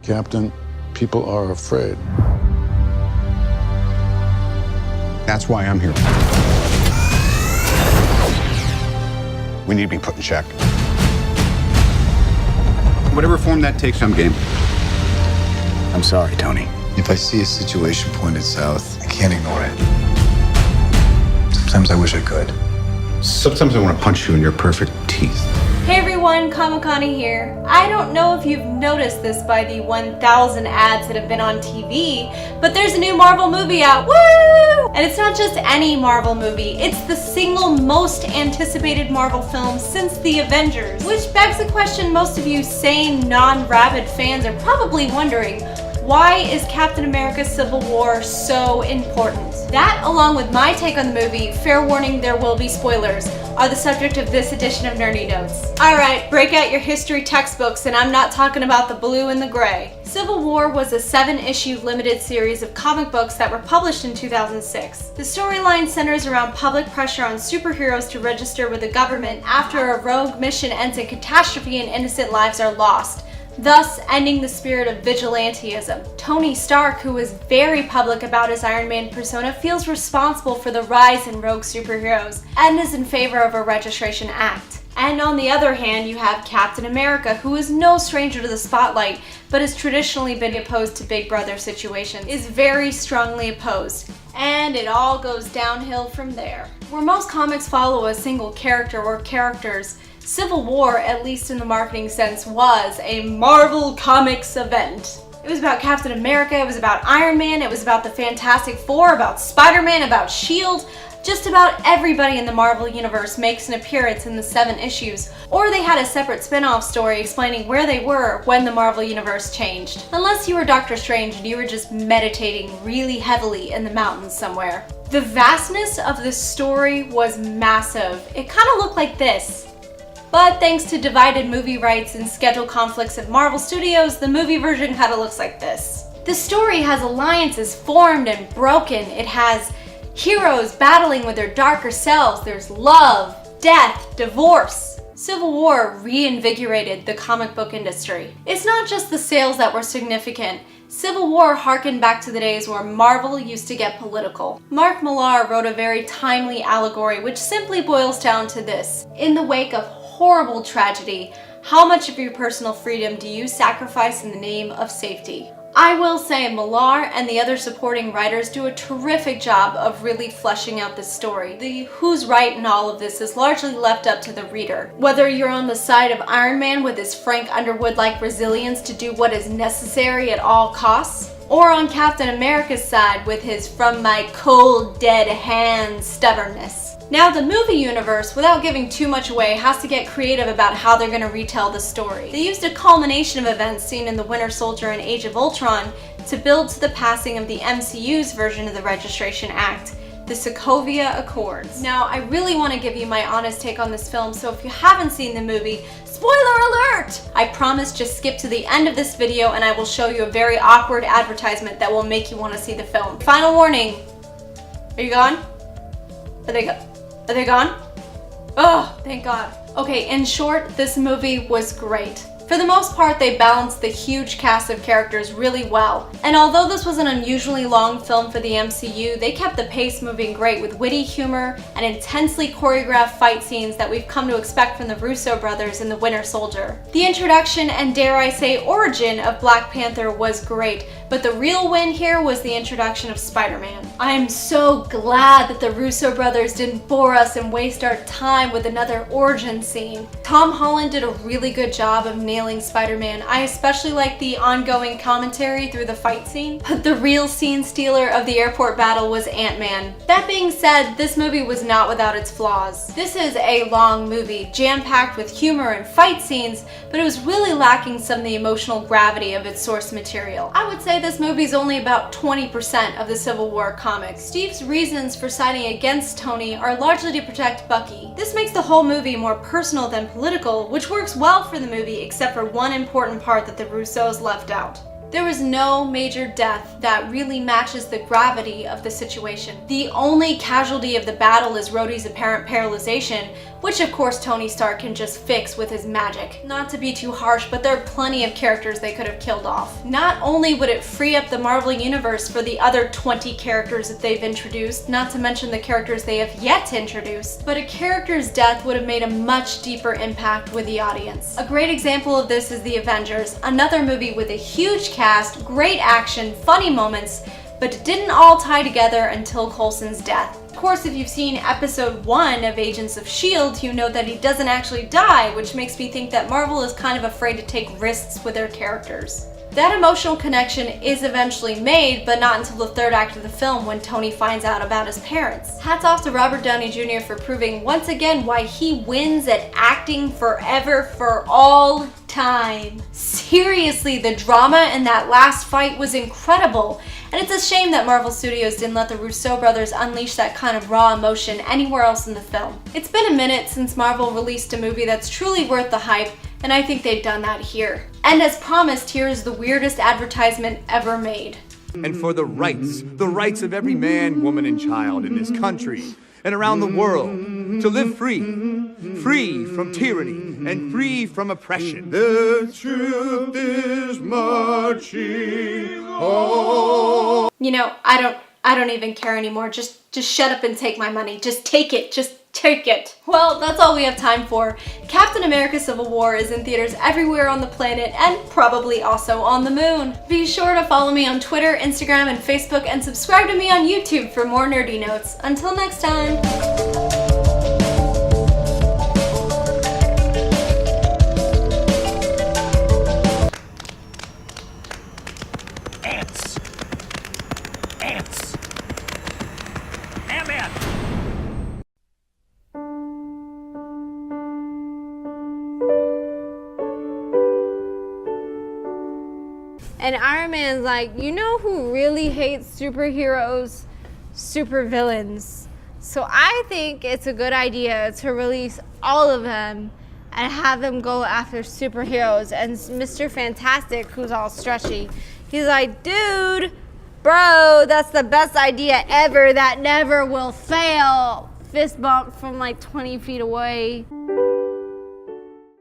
Captain, people are afraid. That's why I'm here. We need to be put in check. Whatever form that takes, I'm game. I'm sorry, Tony. If I see a situation pointed south, I can't ignore it. Sometimes I wish I could. Sometimes I want to punch you in your perfect teeth. Hey everyone, Kamikani here. I don't know if you've noticed this by the 1,000 ads that have been on TV, but there's a new Marvel movie out, woo! And it's not just any Marvel movie, it's the single most anticipated Marvel film since The Avengers. Which begs the question most of you sane, non-rabid fans are probably wondering, why is Captain America Civil War so important? That, along with my take on the movie, fair warning there will be spoilers, are the subject of this edition of Nerdy Notes. Alright, break out your history textbooks, and I'm not talking about the blue and the gray. Civil War was a 7-issue limited series of comic books that were published in 2006. The storyline centers around public pressure on superheroes to register with the government after a rogue mission ends in catastrophe and innocent lives are lost, thus ending the spirit of vigilantism. Tony Stark, who is very public about his Iron Man persona, feels responsible for the rise in rogue superheroes and is in favor of a registration act. And on the other hand, you have Captain America, who is no stranger to the spotlight, but has traditionally been opposed to Big Brother situations, is very strongly opposed. And it all goes downhill from there. Where most comics follow a single character or characters, Civil War, at least in the marketing sense, was a Marvel Comics event. It was about Captain America, it was about Iron Man, it was about the Fantastic Four, about Spider-Man, about S.H.I.E.L.D. Just about everybody in the Marvel Universe makes an appearance in the 7 issues, or they had a separate spin-off story explaining where they were when the Marvel Universe changed. Unless you were Doctor Strange and you were just meditating really heavily in the mountains somewhere. The vastness of the story was massive. It kind of looked like this. But thanks to divided movie rights and schedule conflicts at Marvel Studios, the movie version kind of looks like this. The story has alliances formed and broken. It has heroes battling with their darker selves. There's love, death, divorce. Civil War reinvigorated the comic book industry. It's not just the sales that were significant. Civil War harkened back to the days where Marvel used to get political. Mark Millar wrote a very timely allegory which simply boils down to this. In the wake of horrible tragedy, how much of your personal freedom do you sacrifice in the name of safety? I will say Millar and the other supporting writers do a terrific job of really fleshing out this story. The who's right in all of this is largely left up to the reader. Whether you're on the side of Iron Man with his Frank Underwood-like resilience to do what is necessary at all costs, or on Captain America's side with his from my cold dead hands stubbornness. Now the movie universe, without giving too much away, has to get creative about how they're going to retell the story. They used a culmination of events seen in The Winter Soldier and Age of Ultron to build to the passing of the MCU's version of the Registration Act, the Sokovia Accords. Now I really want to give you my honest take on this film, so if you haven't seen the movie, spoiler alert! I promise just skip to the end of this video and I will show you a very awkward advertisement that will make you want to see the film. Final warning. Are you gone? Are they gone? Oh, thank God. Okay, in short, this movie was great. For the most part, they balanced the huge cast of characters really well. And although this was an unusually long film for the MCU, they kept the pace moving great with witty humor and intensely choreographed fight scenes that we've come to expect from the Russo brothers in The Winter Soldier. The introduction and, dare I say, origin of Black Panther was great, but the real win here was the introduction of Spider-Man. I'm so glad that the Russo brothers didn't bore us and waste our time with another origin scene. Tom Holland did a really good job of nailing Spider-Man. I especially like the ongoing commentary through the fight scene, but the real scene stealer of the airport battle was Ant-Man. That being said, this movie was not without its flaws. This is a long movie, jam-packed with humor and fight scenes, but it was really lacking some of the emotional gravity of its source material. I would say this movie is only about 20% of the Civil War comics. Steve's reasons for siding against Tony are largely to protect Bucky. This makes the whole movie more personal than political, which works well for the movie except for one important part that the Russos left out. There was no major death that really matches the gravity of the situation. The only casualty of the battle is Rhodey's apparent paralyzation, which of course Tony Stark can just fix with his magic. Not to be too harsh, but there are plenty of characters they could have killed off. Not only would it free up the Marvel Universe for the other 20 characters that they've introduced, not to mention the characters they have yet to introduce, but a character's death would have made a much deeper impact with the audience. A great example of this is The Avengers, another movie with a huge cast, great action, funny moments, but it didn't all tie together until Coulson's death. Of course, if you've seen episode 1 of Agents of S.H.I.E.L.D., you know that he doesn't actually die, which makes me think that Marvel is kind of afraid to take risks with their characters. That emotional connection is eventually made, but not until the third act of the film when Tony finds out about his parents. Hats off to Robert Downey Jr. for proving once again why he wins at acting forever for all time. Seriously, the drama in that last fight was incredible, and it's a shame that Marvel Studios didn't let the Russo brothers unleash that kind of raw emotion anywhere else in the film. It's been a minute since Marvel released a movie that's truly worth the hype, and I think they've done that here. And as promised, here is the weirdest advertisement ever made. And for the rights of every man, woman, and child in this country and around the world to live free from tyranny and free from oppression. The truth is marching on. You know, I don't even care anymore. Just shut up and take my money. Just take it. Just take it. Well, that's all we have time for. Captain America Civil War is in theaters everywhere on the planet and probably also on the moon. Be sure to follow me on Twitter, Instagram, and Facebook, and subscribe to me on YouTube for more nerdy notes. Until next time. Ants. Ant-Man. And Iron Man's like, you know who really hates superheroes? Supervillains. So I think it's a good idea to release all of them and have them go after superheroes. And Mr. Fantastic, who's all stretchy, he's like, dude, bro, that's the best idea ever. That never will fail. Fist bump from like 20 feet away.